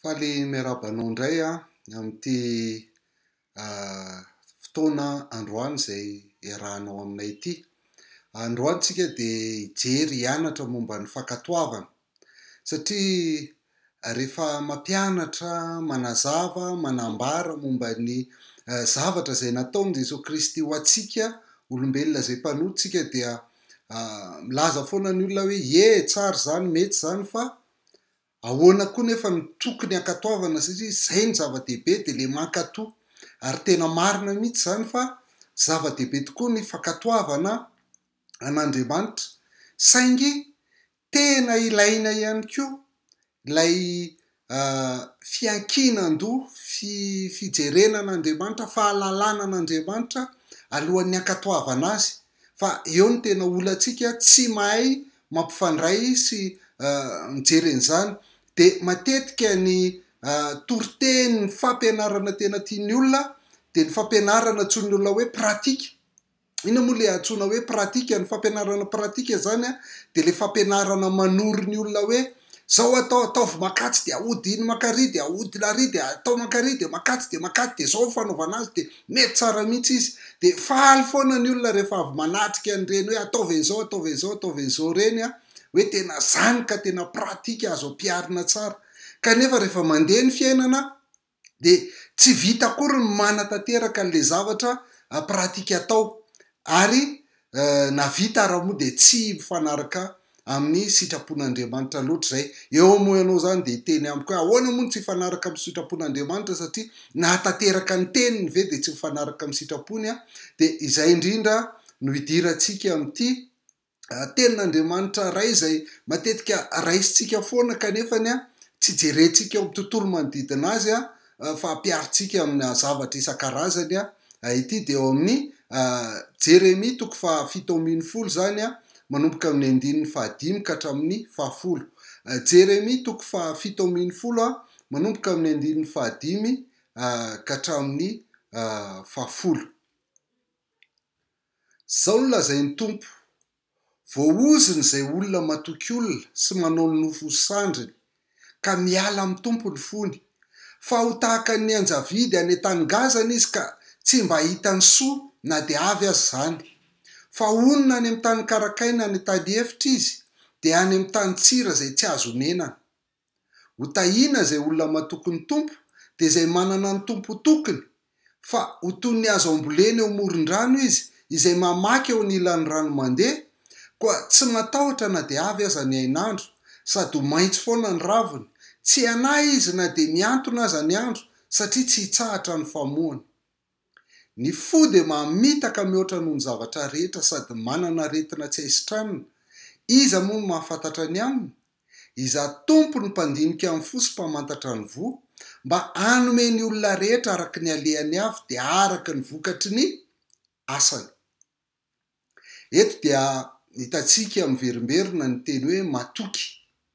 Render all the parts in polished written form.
Faly miarabanao indray amin'ity fotoana androany izay iarahanao aminay ity. Androany tsika dia hijery hianatra momba ny fankatoavana satria rehefa mampianatra, manazava, manambara momba ny zavatra izay nataon'i Jesosy Kristy ho antsika olombelona izay mpanohitsika dia milaza foana ny olona hoe tsara zany, mety zany, fa ahoana koa nefa ny tokony hankatoavana satria izay ny zava-dehibe dia le mankatoa, ary tena marina mihitsy zany fa zava-dehibe tokoa ny fankatoavana an'Andriamanitra, saingy tena ilaina ihany koa ilay fiankinandoha, fijerenan'Andriamanitra, fahalalana an'Andriamanitra alohan'ny hankatoavana azy, fa eo ny tena olantsika tsy mahay mampifandray sy mijery an'izany. Dia matetika ny toriteny ny fampianarana tena tian'ny olona dia ny fampianarana antsoin'ny olona hoe pratika. Ina moa le antsoina hoe pratika? Ny fampianarana pratika zany dia le fampianarana manoro ny olona hoe zao atao, ataovy makatsy dia ahody iny makary dia ahody lary dia atao makary dia makatsy dia zao fanaovana azy dia mety tsara mihitsy izy. Dia faly foana ny olona rehefa avy manatrika an'ireny hoe ataovy an'izao, ataovy an'izao, ataovy an'izao reny hoe tena zany ka tena pratika azo ampiarina tsara. Kanefa rehefa mandeha ny fiainana dia tsy vita akory ny manatanteraka an'le zavatra pratika atao, ary na vita raha moa dia tsy mifanaraka amin'ny sitrapon'Andriamanitra loatra izay. Eo moa ianao zany dia teny amiko hoe ahoana moa ny tsy mifanaraka amin'ny sitrapon'Andriamanitra satria nahatanteraka ny teniny ve dia tsy mifanaraka amin'ny sitrapony dia izay indrindra no hidirantsika amin'ity tenin'Andriamanitra ray izay matetika raisintsika foana kanefany tsy jerentsika eo amin'ny tontolo manodidina azy fa ampiaritsika amin'ny zavatra isan-karazany ity dia eo amin'ny Jeremia 7:10 zany manomboka amin'ny 15 ka hatramin'ny 10. Jeremia 7:10 manomboka amin'ny 15 ka hatramin'ny 10. Zao no lazain'ny Tompo: voaoziny izay olona matoky olona sy manao ny nofo sandriny ka miala amin'ny tompony fony, fa ho tahaka ny anjavidy any an-tany izy ka tsy mba hita ny soa na dia avy azy zany. Fa onona any amin'ny tany karakaina any tany efitra izy dia any amin'ny tany tsira izay tsy azo menana. Ho tahiana izay olona matoky ny Tompo dia izay manana ny Tompo tokony, fa ho toy ny azo ambolena eo amoron-drano izy izay mamaky eo anilan'ny rano mandeha, koa tsy matahotra na dia avy aza ny hainandro, sady ho maitso foana ny raviny, tsy hanahy izy na dia miantona aza ny andro satria tsy hitsahatra ny famohany. Ny fo dia mamitaka mihoatra noho ny zavatra rehetra sady manana aretina tsy haisitranina. Iza moa mahafantatra ny aminy? Iza Tompo ny mpandinika amin'ny fo sy mpamantatra ny vo, mba hanome ny olona rehetra araka ny alehany avy dia araka ny vokatry ny asany. Eto dia hitantsika miverimberina ny teny hoe matoky,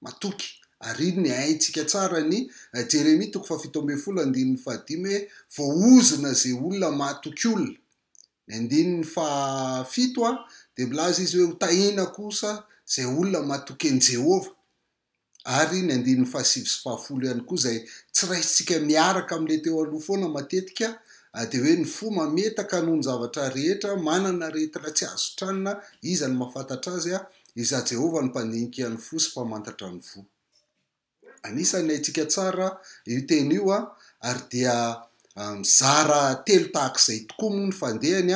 matoky. Ary ny haintsika tsara ny Jeremia 7:10 hoe voaozina izay olona matoky olona. Ny 7 dia milaza izy hoe ho tahiana kosa izay olona matoky an'i Jehova. Ary ny 7:10 ihany koa izay tsy raisitsika miaraka amin'ilay teo aloha foana matetika dia hoe ny fo mametaka noho ny zavatra rehetra, manana aretina tsy azo tranina, iza ny mahafantatra azy iza Jehova ny mpandinika ny fo sy mpamantatra ny vo. Anisany haintsika tsara io teny io ary dia mizara telo tahak'izay tokoa moa ny fandehany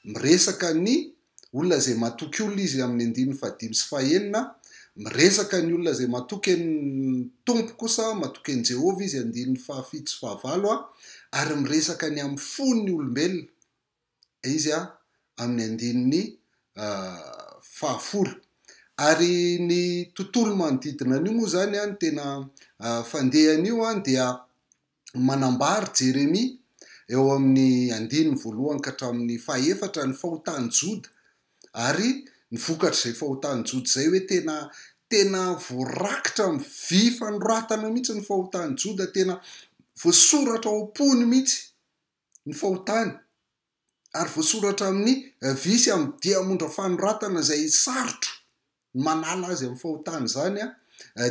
miresaka ny olona izay matoky olona izy amin'ny 5:9, miresaka ny olona izay matoky ny Tompo kosa, matoky an'i Jehova izy 7:7 ary miresaka ny amin'ny fon'ny olombelona izy amin'ny 10. Ary ny tontolo manodidina an'io moa zany ny tena fandehan'io dia manambary Jeremia eo amin'ny 1 ka hatramin'ny 4 ny fahotany Joda, ary ny vokatra izay fahotany Joda izay hoe tena voarakitra vy fanoratana mihitsy ny fahotany Joda, tena voasoratra ao am-pony mihitsy ny fahotany, ary voasoratra amin'ny vy sy amin'ny diamondra fanoratana izay sarotro manala azy amin'ny fahotany zany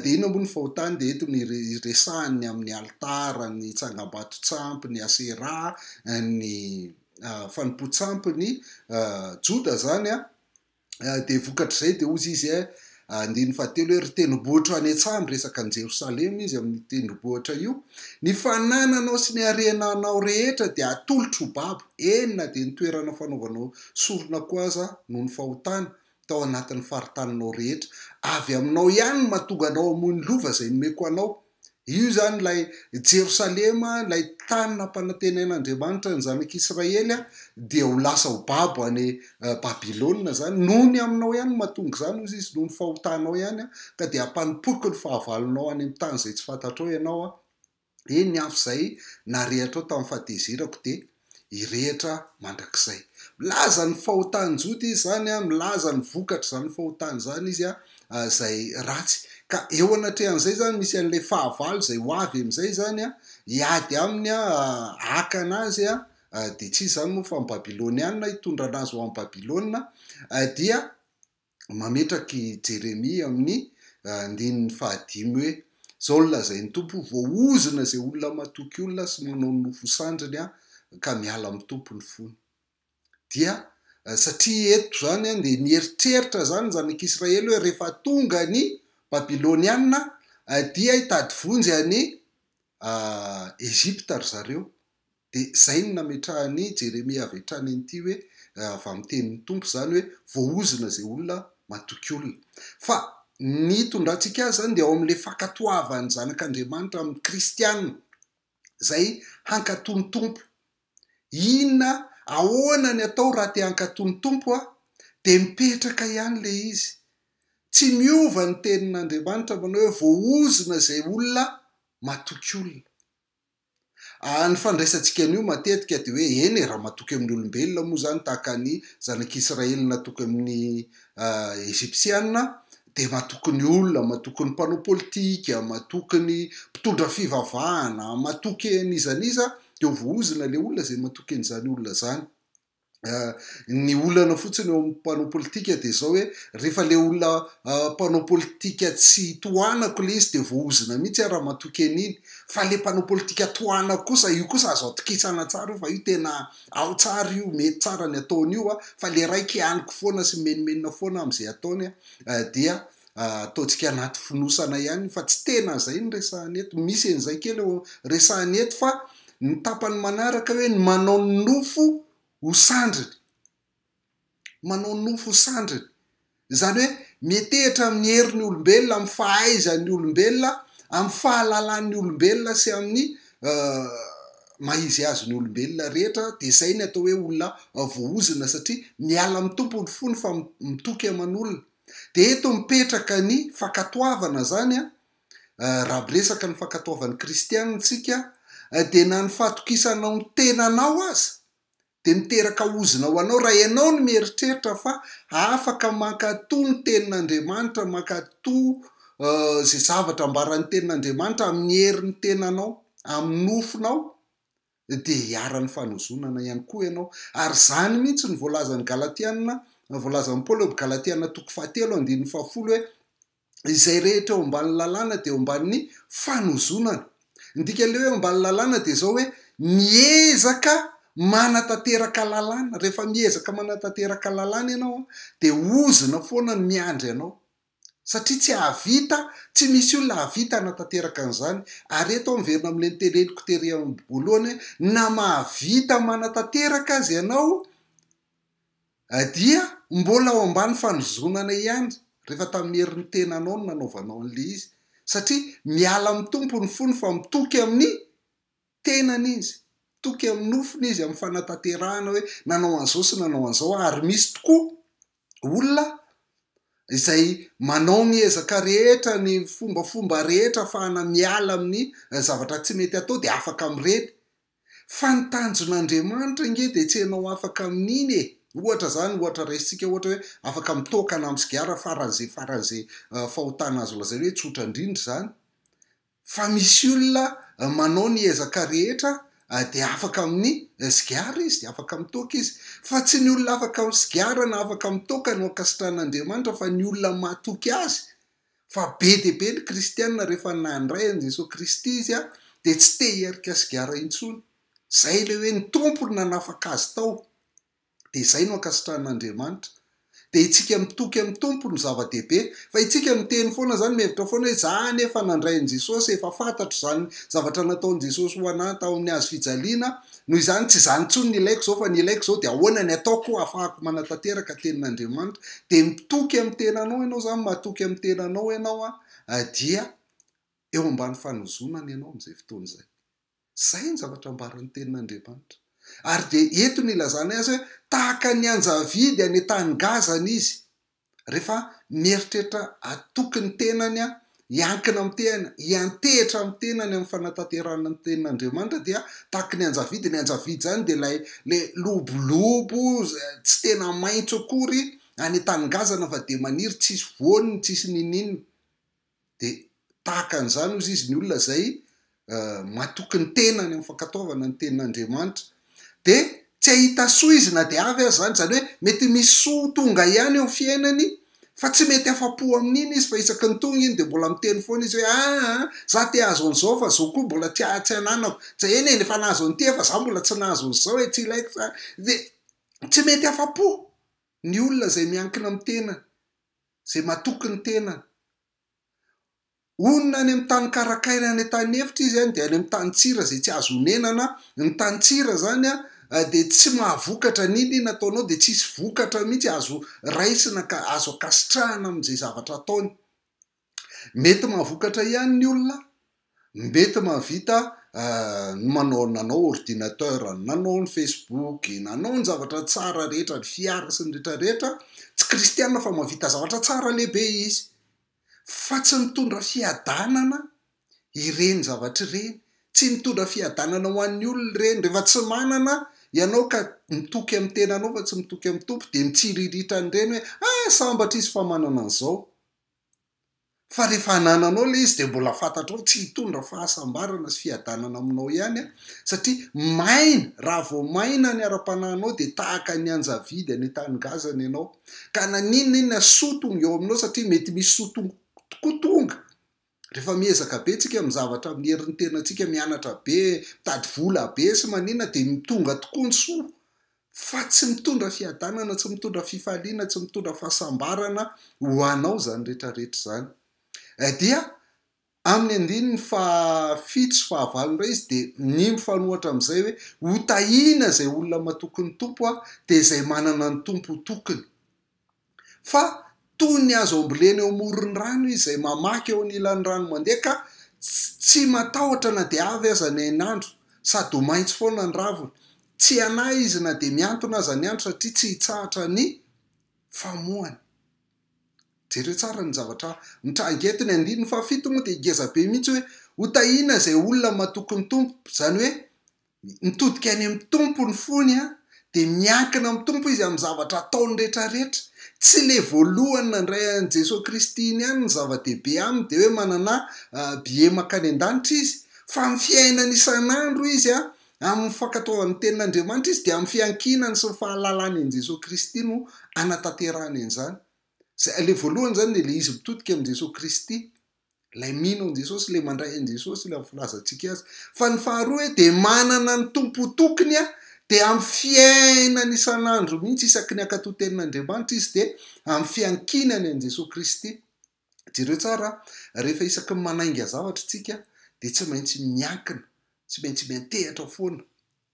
de ino ambony fahotany de eto ny resahany amin'ny altara ny tsangam-bato tsampy ny asera ny fanompo-tsampy ny joda zany de vokatr' zay de ozy izy andiny fahatelo hoe ry tendrombohitra any an-tsaha resaka any Jerosalema izy amin'ny tendrombohitra io ny fanananao sy ny arenanao rehetra de atolotro babo enina de ny toerana fanaovanao sorona koa aza noho ny fahotana tao anatin'ny faritaninao rehetra avy aminao ihany mahatonga anao amony lova zay nomeko anao io zany lay Jerosalema lay tany nampanantenain'Andriamanitra ny zanak'Israely dia ho lasa ho babo any Babilôna zany noho ny aminao ihany mahatonga zany ozy izy noho ny fahotanao ihany ka de ampanipoky ny fahavalonao any amin'ny tany zay tsy fantatrao ianao eny afy zay narehatra ao tamin'ny fahatezerako de irehitra mandrakizay milaza ny fahotany jody izy zany milaza ny vokatra zany fahotany zany izy zay ratsy ka eo anatrehan'izay zany misy an'ilay fahavalo zay ho avy am'izay zany hiady aminy haka anazy de tsy zany moa fa amin'ny Babilôniana hitondra anazy ho amin'ny Babilôna dia mametraky Jeremia amin'ny andininy fahadimy hoe zao lazay ny tompo voaozona zay olona matoky olona sy manao nofo sandriny ka miala amin'ny tompo ny fony dia satria eto zany de nieritreritra zany zanak'Israely hoe rehefa tonga ny Babilôniana dia hitady vonjy any Egypta ry zareo de zay ny nametrahany Jeremia avy hatrany an'ity hoe avy amin'ny tenin'ny tompo zany hoe voaozona zay olona matoky olona fa ny tondrantsika azy zany de ao amin'le fankatoavany zanak'Andriamanitra amin'ny kristianina zay hankatony tompo inona ahoana ny atao raha te hankatony tompo de mipetraka ihany le izy tsy miova ny tenin'Andriamanitra manao hoe voaozona zay olona matoky olona ny fandraisantsika an'io matetika de hoe eny raha matoky amin'ny olombelona moa zany tahaka ny zanak'Israely natoky amin'ny Egyptianina de matoky ny olona matoky ny mpanao politika matoky ny mpitondra fivavahana matoky an'izaniza de voaozona le olona zay matoky an'izany olona zany ny olana fotsiny eo amin'ny mpanao politika de zao hoe rehefa le olona mpanao politika tsy tohanako le izy de voaozona mihitsy raha matoky an'iny fa le mpanao politika tohanako kosa io kosa azo atokisana tsara fa io tena ao tsara io mety tsara ny ataony io fa le raiky aniko foana sy menimenina foana am'izay ataony dia ataontsika anaty finosana ihany fa tsy tena zay ny resahany eto misy an'izay kely resahany eto fa ny tapany manaraka hoe ny manao nofo ho sandriny manao nofo ho sandriny zany hoe metehitra amin'ny herin'ny olombelona amin'ny fahaizan'ny olombelona amin'ny fahalalan'ny olombelona sy amin'ny maizy azy ny olombelona rehetra de zay ny atao hoe olona voaozona satria miala amin'ny tompony fony fa mitoky aman'olona de eto mipetraka ny fankatoavana zany raha resaka ny fankatoavan'ny kristianina tsika de na ny fahatokisanao ny tenanao aza de miteraka ozina ho anao raha ianao no mieritreritra fa afaka mankatoa ny tenin'Andriamanitra mankatoa zay zavatra ambaran'ny tenin'Andriamanitra amin'ny herin'ny tenanao amin'ny nofonao de hiara-ny fanozonana ihany koa ianao ary zany mihitsy ny voalazan'ny Galatiana voalazan'ny Paoly eo Galatiana toko 7:10 hoe izay rehetra eo ambany lalàna de eo ambanin'ny fanozonana ndika le hoe ambany lalàna de zao hoe miezaka manatanteraka lalàna rehefa miezaka manatanteraka lalàna ianao de ozina foana ny miandry ianao satria tsy havita tsy misy olona havita hanatanteraka an'izany ary eto miverina amin'le niteneniko tery amin'ny voalohany na mahavita manatanteraka azy ianao dia mbola ao ambany fanozonana ihany rehefa tamin'ny herin'ny tenanao no nanaovanao an'le izy satria miala amin'ny tompony fony fa mitoky amin'ny tenany izy toky amin'ny nofony izy amin'ny fanatanterahana hoe nanao an'izao sy nanao an'izao ary misy tokoa olona izay manao ny ezaka rehetra ny fombafomba rehetra ahafahana miala amin'ny zavatra tsy mety atao de afaka amin'ireny fa ny tanjon'Andriamanitra nge de tsy hainao afaka amin'iny ohatra zany ohatra raisitsika ohatra hoe afaka mitokana amin'ny sigara faran'izay fahotana azo lazay hoe tsotra indrindra zany fa misy olona manao ny ezaka rehetra de afaka amin'ny sigara izy de afaka mitoka izy fa tsy ny olona afaka amin'ny sigara na afaka mitoka no ankasitran'Andriamanitra fa ny olona matoky azy fa be de be ny kristianina rehefa nandray an Jesosy Kristy izy a de tsy te hiarika sigara intsony. Zay le hoe ny tompony nanafaka azy tao, de zay no ankasitran'Andriamanitra. De itsika mitoky amin'ny tompo ny zava-dehibe, fa itsika miteny foana zany mihevitra foana hoe za nefa nandray an Jesosy, efa fantatro zany zavatra nataon Jesosy ho anahy tao amin'ny hazo fijaliana, noho izany tsy zany tsony ny ilaiko zao, fa ny ilaiko zao de ahoana ny ataoko ahafahako manatanteraka tenin'Andriamanitra. De mitoky amin'ny tenanao ianao zany, matoky amin'ny tenanao ianao dia eo ambany fanozonana ianao am'izay fotoana zay. Zay ny zavatra ambaran'ny tenin'Andriamanitra. Ary de eto ny ilazana azy hoe tahaka ny anjavidy any tany gazana izy, rehefa mieritreritra atoky ny tenany hiankina amin'ny tenany, hiantehitra amin'ny tenany amin'ny fanatanterana ny tenin'Andriamanitra, dia tahaka ny anjavidy zany de le lobolobo tsy tena maitso akory any tany gazana fa de maniry tsisy voaniny, tsisy ninina. De tahaka an'izany ozy izy ny olona zay matoky ny tenany amin'ny fankataovana ny tenin'Andriamanitra. De tsy ahita soa izy na de avy azy zany hoe mety misy soa tonga ihany eo fiainany, fa tsy mety afa-po amin'iny izy, fa isaky ny tonga iny de mbola miteny foana izy hoe za te hahazo an'izao fa zao koa mbola tsy ananako, tsy eny efa nahazo an'ity fa za mbola tsy nahazo an'izao tsy ilaiko zany. De tsy mety afa-po ny olona zay miankina amin'ny tenany, zay matoky ny tenany. Onona any amin'ny tany karakaina any tany efitra izy de any amin'ny tany tsira zay tsy azo onenana. Ny tany tsira zany de tsy mahavokatra n'iny nataonao, de tsisy vokatra mihitsy azo raisina ka azo akasitrahana amin'izay zavatra ataony. Mety mahavokatra ihany ny olona, mety mahavita nanao ordinateur, nanao ny Facebook, nanao ny zavatra tsara rehetra, ny fiara sy ny rehetrarehetra. Tsy kristianina fa mahavita zavatra tsara lehibe izy, fa tsy mitondra fiadanana ireny zavatra ireny, tsy mitondra fiadanana ho an'ny olona ireny. Rehefa tsy manana ianao ka mitoky amin'ny tenanao fa tsy mitoky amin'ny tompo, de mitsiriritra an'ireny hoe sambatra izy fa manana an'izao. Fa rehefa nananao le izy de mbola fantatrao tsy hitondra fahasambarana sy fiadanana aminao ihany satria maina, raha vao maina ny ara-panahinao de tahaka ny anjavidy any tany gazana ianao. Ka na ninona soa tonga eo aminao, satria mety misy soa tokoa tonga. Rehefa miezaka be tsika amin'ny zavatra amin'ny herin'ny tenantsika, mianatra be, mitady vola be sy manina, de mitonga tokoa ny soa. Fa tsy mitondra fiadanana, tsy mitondra fifaliana, tsy mitondra fahasambarana ho anao zany rehetrarehetra zany. Dia amin'ny andininy fahafito sy fahavalo indray izy de ny mifanohatra amin'izay hoe hotahina zay olona matoky ny tompo de zay manana ny tompo tokony. Fa toy ny azo ambolena eo amoron'ny rano izy, zay mamaky eo anilan'ny rano mandeha ka tsy matahotra na de avy aza ny ainandro, sady ho maitso foana ny raviny. Tsy anahy izy na de miantona aza ny andro, satria tsy hitsahatra ny famoahany. Jereo tsara ny zavatra mitranga eto. Ny andininy fahafito moa de ngeza be mihitsy hoe hotahina zay olona matoky ny tompo, zany hoe mitodika any amin'ny tompo ny fony de miankina amin'ny tompo izy amin'ny zavatra ataony rehetrarehetra. Tsy le voalohany nandray an Jesosy Kristy iny ihany ny zava-dehibe aminy, de hoe manana bie makany an-danitra izy, fa amin'ny fiainany isan'andro izy amin'ny fankataovan'ny tenin'Andriamanitra izy, de amin'ny fiankinany sy ny fahalalany an Jesosy Kristy no anatanterahany an'izany. Le voalohany zany le izy mitodika amin'ny Jesosy Kristy, lay mino an Jesosy, le mandray an Jesosy, le filazantsika azy. Fa ny faharoa de manana ny tompo tokony de amin'ny fiainany isan'andro mihitsy, isaky ny ankatoa tenin'Andriamanitra izy, de amin'ny fiankinany an Jesosy Kristy. Jereo tsara, rehefa isaky ny manainga zavatra tsika de tsy maintsy miankina, tsy maintsy miantehatra foana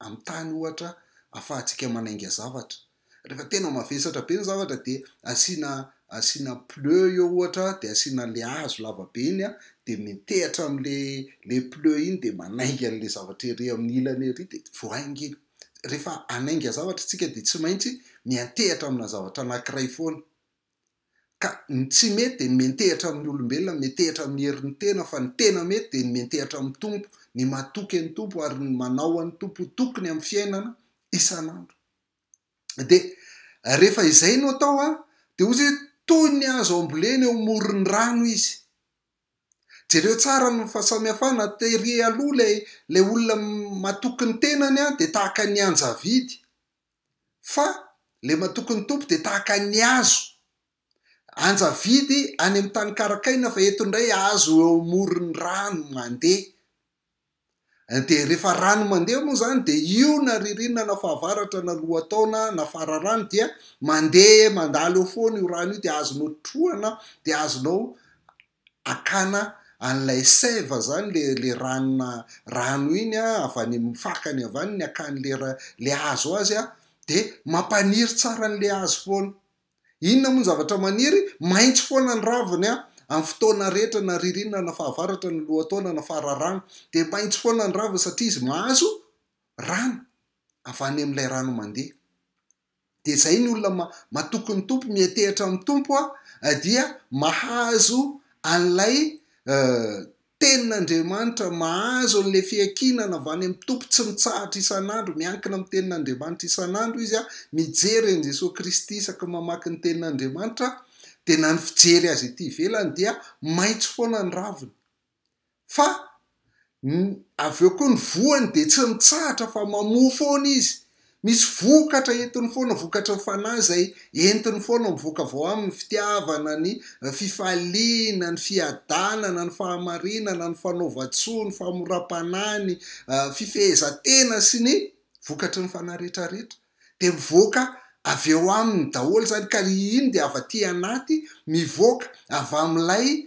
amin'ny tany ohatra ahafahantsika manainga zavatra. Rehefa tena mavesatra be ny zavatra de asina pneu eo ohatra, de asina le hazo lavabe iny de mitehatra am'le pneu iny, de manainga an'le zavatra ery amin'ny ilany ery, de voainga iny. Rehefa anainga zavatra tsika de tsy maintsy miantehatra amina zavatra anankiray foana. Ka tsy mety de ny miantehatra amin'ny olombelona, miantehatra amin'ny herin'ny tena, fa ny tena mety de ny miantehatra amin'ny tompo, ny matoky ny tompo ary ny manao an'ny tompo tokony amin'ny fiainana isan'andro. De rehefa izay no atao de ozy toy ny azo ambolena eo amoron'ny rano izy. Jereo tsara ny fahasamihafana tery aloha le olona matoky ny tenany de tahaka ny anjavidy, fa le matoky ny tompo de tahaka ny hazo. anja vidy any amin'ny tany karakaina fa eto indray azo eo morony rano mandeha. De rehefa rano mandeha moa zany de io na ririnina na fahavaratra na lohataona na fararano dia mandeha mandalo eo foana io rano io de azonao trohana de azonao akana an'lay seva zany le rano iny avy any amin'ny fakany avy any ny akan'le le hazo azy de mampaniry tsara an'le hazo foana. Inona moa zavatra maniry? Maitso foana ny raviny amin'ny fotoana rehetra na ririnina na fahavaratra na lohataona na fararano de maitso foana ny raviny satria izy mahazo rano avy any amin'ilay rano mandeha. De zay ny olona matoky ny tompo mietehatra amin'ny tompo dia mahazo an'lay tenin'Andriamanitra, mahazo an'le fiankinana avy any amin'ny tompo, tsy mitsahatra isan'andro, miankina amin'ny tenin'Andriamanitra isan'andro izy mijery an' Jesosy Kristy isaky mamaky ny tenin'Andriamanitra de na ny fijery azy ity ivelany dia maitso foana ny raviny. Fa avy eo koa ny voany de tsy mitsahatra fa mamoa foana izy. Misy vokatra entiny foana, vokatra fanahy zay entiny foana mivoaka avao amin'ny fitiavana, ny fifaliana, ny fiadanana, ny fahamarinana, ny fanaovan-tsoa, ny famoram-panahy, ny fifehezantena sy ny vokatry ny fanahy rehetrarehetra de mivoaka avy eo aminy daholo zany. Ka iny de avy aty anaty mivoaka avy amin'ilay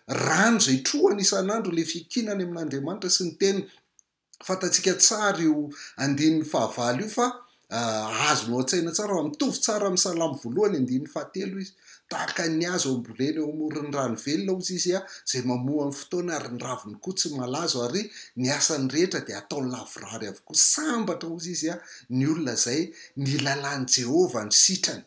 rano zay trohany isan'andro, le fiankinany amin'Andriamanitra sy ny teniny. Fatatsika tsara io andininy fahavalo io fa azonao an-tsaina tsara, mitovy tsara amin'ny salamo voalohany andininy fahatelo izy. Tahaka ny azo ambolena eo amoron'ny rano velona ozy izy zay mamoa amin'ny fotoana ary ny raviny koa tsy malazo ary ny asany rehetra de ataony lavorary avokoa. Sambatra ozy izy ny olona zay ny lalàn'i Jehova ny sitrany.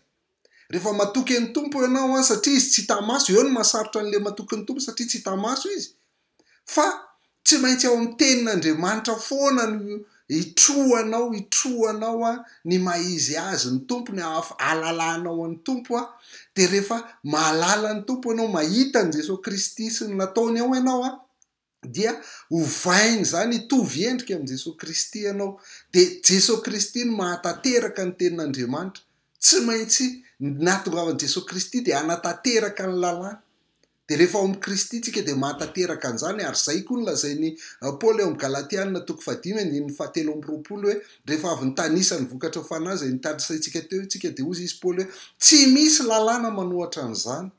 Rehefa matoky ny tompo ianao satria izy tsy hita-maso, eo ny mahasarotra an'le matoky ny tompo satria tsy hita-maso izy. Fa tsy maintsy ao amin'ny tenin'Andriamanitra foana no hitrohanao ny maizy azy ny tompo, ny alalanao an'ny tompo de rehefa mahalala ny tompo ianao, mahita ny Jesosy Kristy sy ny nataony ao ianao dia hovainy zany, hitovy endrika amin'ny Jesosy Kristy ianao. De Jesosy Kristy no mahatateraka ny tenin'Andriamanitra. Tsy maintsy nahatongavan'i Jesosy Kristy de hanatanteraka ny lalàna. De rehefa ao amin'ny Kristy tsika de mahatateraka an'izany ary zay koa ny lazainy Paoly eo amin'ny Galatianina 5:7-20 hoe rehefa avy nitanisa ny vokatra fanahy zay nitanisaitsika teo itsika de ozy izy Paoly hoe tsy misy lalàna manohatra an'izany.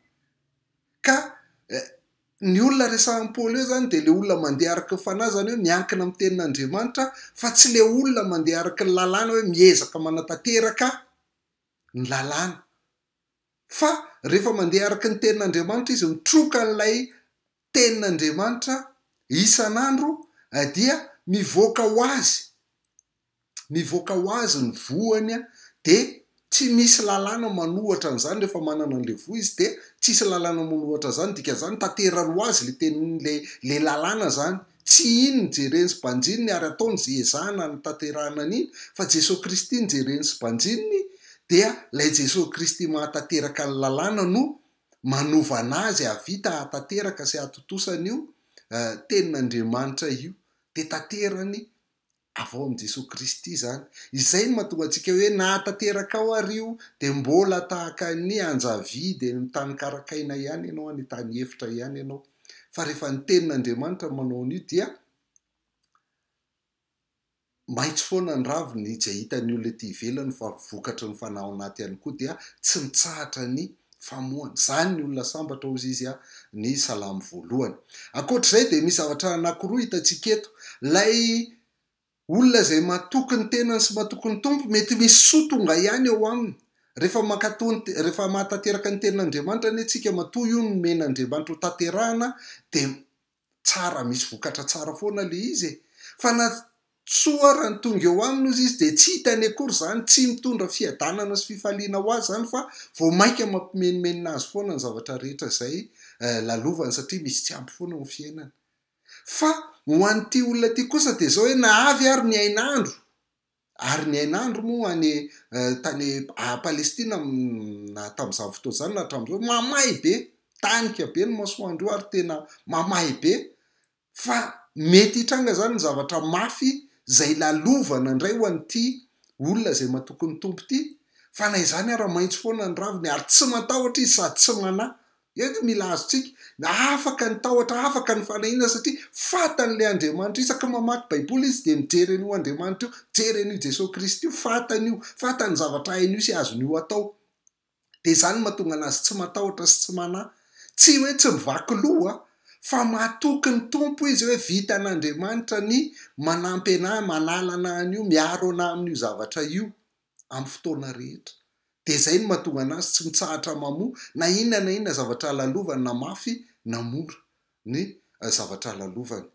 Ka ny olona resahan'ny Paoly eo zany de le olona mandeha araka ny fanahy zany hoe miankina amin'ny tenin'Andriamanitra, fa tsy le olona mandeha araka ny lalàna hoe miezaka manatateraka ny lalàna. Fa rehefa mandeha araka ny tenin'Andriamanitra izy mitroka an'ilay tenin'Andriamanitra isan'andro dia mivoaka ho azy ny voany de tsy misy lalàna manohatra an'izany. Rehefa manana an'le vo izy de tsisy lalàna manohatra zany, dika zany tanterany ho azy le tenin'le lalàna zany. Tsy iny ny jereny sy mpanjininy ary ataony zay ezahana ny tanterahana an'iny, fa Jesosy Kristy ny jereny sy mpanjininy dia lay Jesosy Kristy mahatateraka ny lalàna no manovana azy havita hatateraka sy hatontosana io tenin'Andriamanitra io de taterany avao amin'ny Jesosy Kristy zany. Izay no mahatonga antsika hoe nahatateraka ao ary io de mbola tahaka ny anjavidy ny tany karakaina ihany ianao, ny tany efitra ihany ianao. Fa rehefa ny tenin'Andriamanitra manao an'io dia maitso foana ny raviny izay hitan'ny olona ety ivelany, fa vokatry ny fanahy ao anaty ihany koa dia tsy mitsahatra ny famoahana. Zany ny olona sambatra ozy izy ny salamo voalohany. Ankoatr'izay de misy zavatra anankiroa hitantsika eto. Lay olona zay matoky ny tenany sy matoky ny tompo mety misy soa tonga ihany eo aminy. Rehefa mahatateraka ny tenin'Andriamanitra ny antsika matoa io no men'Andriamanitra ho taterahana de tsara, misy vokatra tsara foana le izy. Fa na soa raha ny tonga eo aminy ozy izy de tsy hitany akory zany, tsy mitondra fiadanana sy fifaliana ho azy zany, fa vao maika mampimenimenina azy foana ny zavatra rehetra zay lalovany satria misy tsy ampy foana ny fiainana. Fa ho an'ity olona ty kosa de zao hoe nahavy ary ny ainandro. Ary ny ainandro moa any tany Palestina na tamin'izany fotoana zany na hatramin'izao mamay be, tanika be ny masoandro ary tena mamay be. Fa mety hitranga zany ny zavatra mafy zay lalovana indray ho an'ity olona zay matoky ny tompo ity. fa na izany ara maitso foana ny raviny ary tsy matahotra izy sady tsy manà eto mila azotsika afaka ny tahotra afaka ny fanahina satria fatan'le Andriamanitra isaka mamaky baiboly izy de mijery an'io Andriamanitra io jery an'io Jesosy Kristy io fatany io fatany zavatra hain'io sy azon'io atao de zany mahatonga anazy tsy matahotra sy tsy manà tsy hoe tsy mivaky loha fa mahatoky ny tompo izy hoe vitan'Andriamanitra ny manampy anahy manalana an'io miaro ana amin'io zavatra io amin'ny fotoana rehetra de zay no mahatonga anazy tsy mitsahatra mamoa na inona zavatra lalovany na mafy na mora ny zavatra lalovany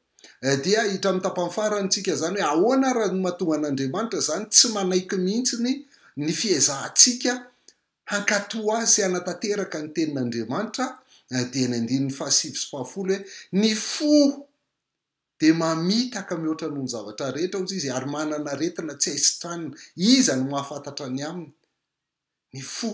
dia hitra amin'ny tapany farantsika zany hoe ahoana raha ny mahatonga an'Andriamanitra zany tsy manaiky mihitsy ny fiezahantsika hankatoa azy sy hanatanteraka ny tenin'Andriamanitra dia ny 1:7-10 hoe ny fo de mamitaka mihoatra noho ny zavatra rehetra ozy izy ary manana aretina tsy haisitranina iza no mahafantatra ny aminy ny fo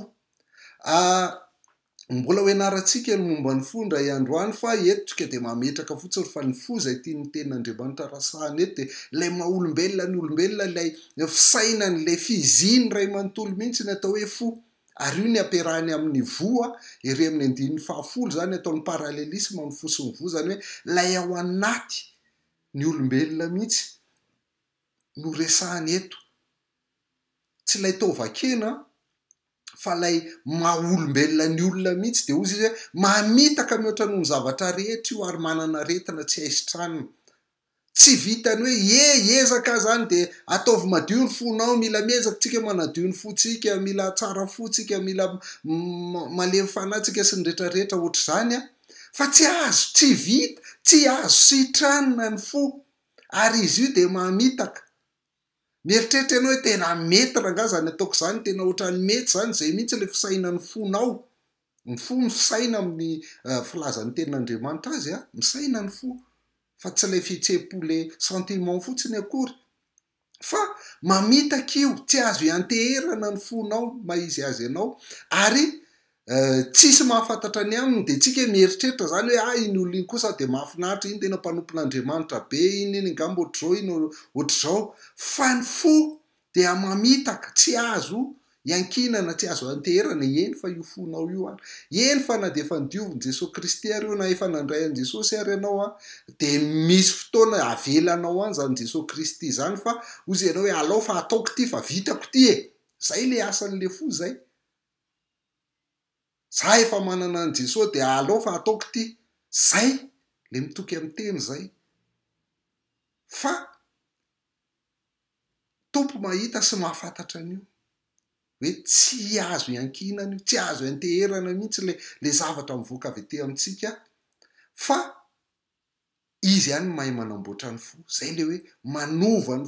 mbola hoe naratsika ny momba ny fo ndray androany fa etotsika de mametraka fotsiny fa ny fo zay tia ny tenin'Andriamanitra rasahany eto de lay maha-olombelona ny olombelona lay fisainany le fiziny ray manontolo mihitsy ny atao hoe fo ary io ny amperahany amin'ny voa ery amin'ny 1:10 zany ataon'ny paralelisme amin'ny fo sy ny voa zany hoe lay ao anaty ny olombelona mihitsy no resahany eto tsy lay tovakena fa lay maha-olombelona ny olona mihitsy de ozy izy hoe mamitaka mihoatra noho ny zavatra rehetra io ary manana aretina tsy haisitranina tsy vitany hoe ezaka zany de ataovy madio ny fonao mila miezaka tsika manadio ny fotsika mila tsara fotsika mila malemy fanatsika sy ny rehetrarehetra ohatr' zany fa tsy azo tsy vita tsy azo sitranina ny fo ary izy io de mamitaka mieritreritra ianao hoe tena mety ranga zany ataoko zany tena ohatran'ny mety zany zay mihitsy le fisaina ny fonao ny fo misaina amin'ny filazan'ny tenin'Andriamanitra azy misaina ny fo fa tsy lay fihetseham-po le sentiment fotsiny akory fa mamitaka io tsy azo ianteherana ny fonao maizy azy ianao ary tsisy mahafantatra ny aminy de tsika mieritreritra zany hoe iny olona iny kosa de mahafinaritra iny tena mpanompon'Andriamanitra be iny ngambo ohatr'izao iny ohatr'izao fa ny fo dia mamitaka tsy azo iankinana tsy azo anteherana eny fa io fonao io eny fa na de efa nidiovin'i Jesosy Kristy ary io na efa nandray an' Jesosy ary ianao de misy fotoana avelanao any zany Jesosy Kristy zany fa ozy ianao hoe alao fa ataoko ty fa vitako ty zay le asan'le fo zay za efa manana an' Jesosy de alao fa ataoko ty zay le mitoky amin'ny teny zay fa tompo mahita sy mahafantatra an'io hoe tsy azo iankinana io tsy azo anteherana mihitsy le zavatra mivoaka avy ety amintsika fa izy ihany mahay manamboatra ny fo zay le hoe manova ny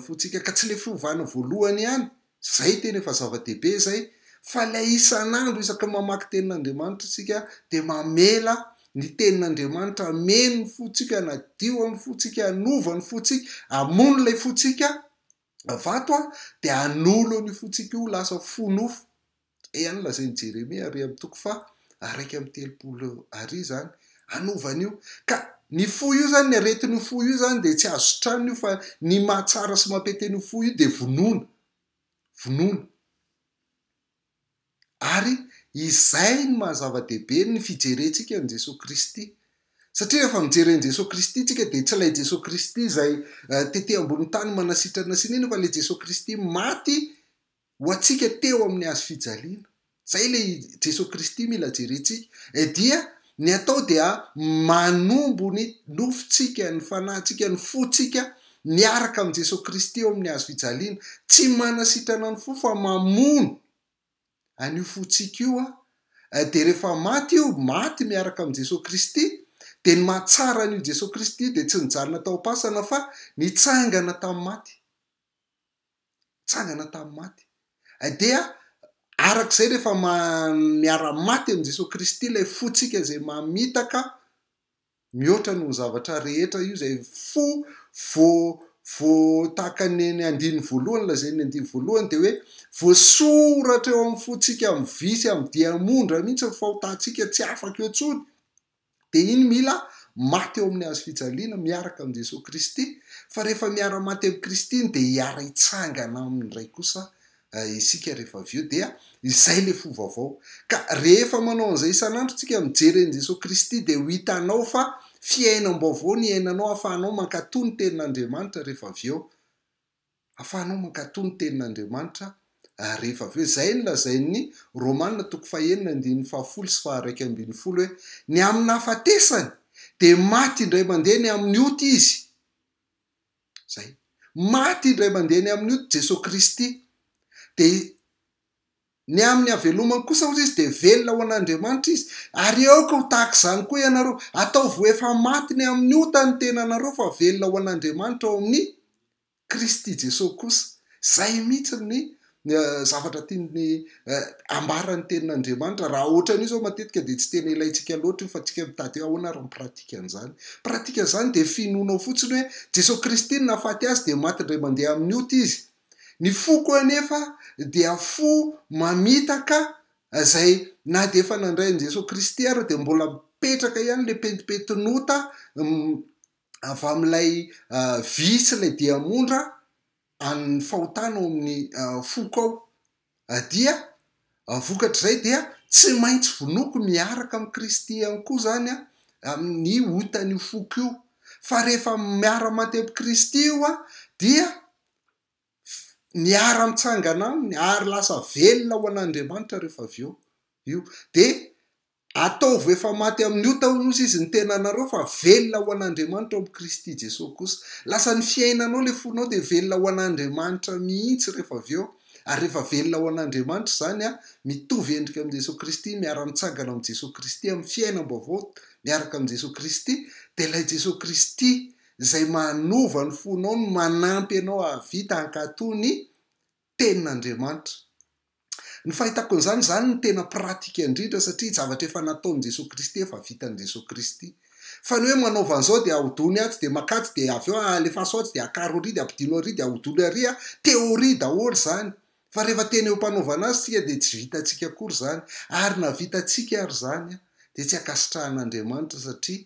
fotsika ka tsy le fiovana voalohany ihany zay tena efa zava-dehibe zay fa lay isan'andro isaka mamaky tenin'Andriamanitra sika de mamela ny tenin'Andriamanitra ameno ny fotsika nadio amin'ny fotsika anova ny fotsika amono lay fotsika vato de anolo ny fotsika io lasa fonofo ihany lazainy Jeremia ary amin'ny toko fa 1:30 zany anovan'io ka ny fo io zany ny aretin'io fo io zany de tsy azo sitranina io fa ny mahatsara sy mampeteny fo io de vonoina ary izay ny mahazava-dehibe ny fijerentsika an' Jesosy Kristy satria rehefa mijery an' Jesosy Kristy tsika de tsy lay Jesosy Kristy zay tete ambony tany manasitrana sinina fa le Jesosy Kristy maty ho atsika teo amin'ny hazo fijaliana zay le Jesosy Kristy mila jerentsika dia ny atao dia manombo ny nofotsika ny fanahintsika ny fotsika miaraka amin'ny Jesosy Kristy eo amin'ny hazo fijaliana tsy manasitrana ny fo fa mamono an'io fotsika io de rehefa maty io maty miaraka amin'ny Jesosy Kristy de ny mahatsara an'io Jesosy Kristy de tsy nijanona tao am-pasana fa nitsangana tamin'ny maty dia arak'izay rehefa miara-maty amin'ny Jesosy Kristy lay fotsika zay mamitaka mihoatra noho ny zavatra rehetra io zay fo tahaka ny 1:voalohany lazainy 1:voalohany de hoe voasoratra eo amin'ny fotsika amin'ny visy amin'ny diamondra mihitsy ny fahotantsika tsy afaka eo tsony de iny mila maty eo amin'ny azo fijaliana miaraka am' Jesosy Kristy fa rehefa miara-maty am' Kristy iny de hiara hitsangana amin'ray kosa isika rehefa avy eo dia izay le fo vaovao ka rehefa manao an'izay isan'andro tsika mijery an' Jesosy Kristy de ho hitanao fa fiainam-baovao ny iainanao ahafahanao mankatoa ny tenin'Andriamanitra rehefa avy eo ahafahanao mankatoa ny tenin'Andriamanitra rehefa avy eo zay ny lazain'ny Romanina 9:17 hoe ny amin'ny hafatesany de maty indray mandeha ny amin'ny ota izy zay maty indray mandeha ny amin'ny ota Jesosy Kristy de ny amin'ny havelomany kosa ozy izy de velona ho an'Andriamanitra izy ary eo ka ho tahaka izany koa ianareo ataovy efa maty ny amin'ny ota ny tenanareo fa velona ho an'Andriamanitra ao amin'ny Kristy Jesosy kosa zay mihitsy ny zavatra tiany ambarany tenin'Andriamanitra raha ohatran'io zao matetika de tsy tena ilaitsika loatra io fa tsika mitady ahoana raha mipratika an'izany pratika an'izany de finoanao fotsiny hoe Jesosy Kristy nafaty azy de maty indray mandeha amin'ny ota izy ny fo koa anefa dia fo mamitaka zay na de efa nandray an' Jesosy Kristy ary de mbola mipetraka ihany le pentimpentinota avy amin'ilay visy ilay diamondra any fahotana ao amin'ny foko ao dia vokatr'izay dia tsy maintsy vonoko miaraka am' Kristy ihany koa zany amin'ny otan'io foko io fa rehefa miara-maty am' Kristy io dia miara mitsangana aminy ary lasa velona ho an'Andriamanitra rehefa avy eo io de ataovy efa maty amin'ny ota ozy izy ny tenanareo fa velona ho an'Andriamanitra ao am' Kristy Jesosy kosa lasa ny fiainanao le fonao de velona ho an'Andriamanitra mihitsy rehefa avy eo ary rehefa velona ho an'Andriamanitra zany mitovy endrika am' Jesosy Kristy miara mitsangana am' Jesosy Kristy amin'ny fiainam-baovao miaraka am' Jesosy Kristy de ilay Jesosy Kristy zay manova ny fonao no manampy anao ahavita hankatoa ny tenin'Andriamanitra ny fahitako an'izany zany ny tena pratika indrindra satria zavatra efa nataon'i Jesosy Kristy efa vitan'i Jesosy Kristy fa ny hoe manaova an'izao de ahodony atsy de makatsy de avy eo alefaso atsy de akaro ary de ampidino ary de ahodony ary teoria daholo zany fa rehefa tena eo mpanaovana azy tsika de tsy vitatsika akory zany ary na vitatsika ary zany de tsy akasitrahan'Andriamanitra satria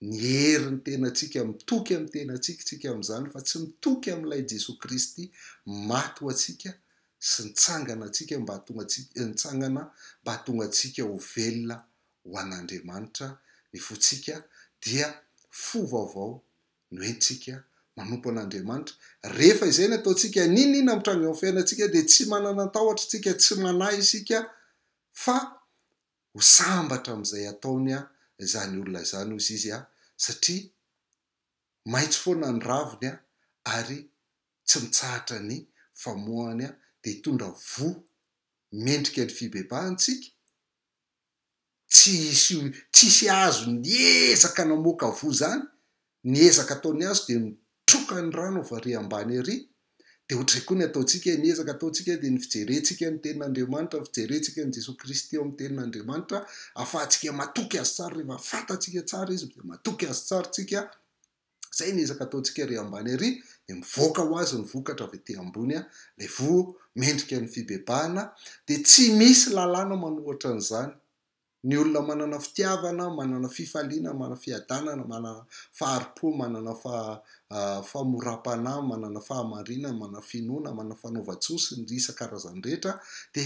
ny herin'ny tenatsika mitoky amin'ny tenatsika amin'izany fa tsy mitoky amin'ilay Jesosy Kristy maty ho atsika sy nitsangana atsika mba hatonga atsika ho velona ho an'Andriamanitra ny fotsika dia fo vaovao no entsika manompo an'Andriamanitra rehefa izay ny ataotsika ninina mitranga eo fiainantsika de tsy manana tahotra tsika tsy manahy isika fa ho sambatra am'izay ataony zany olona zany ozy izy satria maitso foana ny raviny ary tsy mitsahatra ny famoahany de hitondra vo mendrika ny fibebahantsika tsisy azo niezaka namoaka vo zany niezaka ataony azo de mitroka ny rano vari ambany ary de ohatray koa ny ataotsika niezaka ataotsika de ny fijerentsika ny tenin'Andriamanitra fijerentsika ny Jesosy Kristy eo amin'ny tenin'Andriamanitra ahafahantsika matoky azy tsara rehefa fantatsika tsara izy de matoky azy tsara tsika zay niezaka ataotsika ary ambany ary de mivoaka ho azy ny vokatra avy ety ambony le vo mendrika ny fibebahana de tsy misy lalàna manohatra an'izany ny olona manana fitiavana manana fifaliana manana fiadanana manana faharipo manana famorapana manana fahamarina manana finoana manana fanaovatsosy ny isan-karazany rehetra de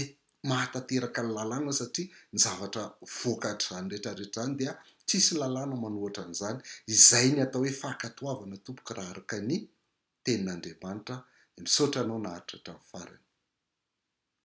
mahatateraka ny lalàna satria ny zavatra vokatra zany rehetrarehetra zany dia tsisy lalàna manohatra an'izany izay ny atao hoe fankatoavana tompoka raha araka ny tenin'Andriamanitra misaotra anao naharitra hatramin'ny farany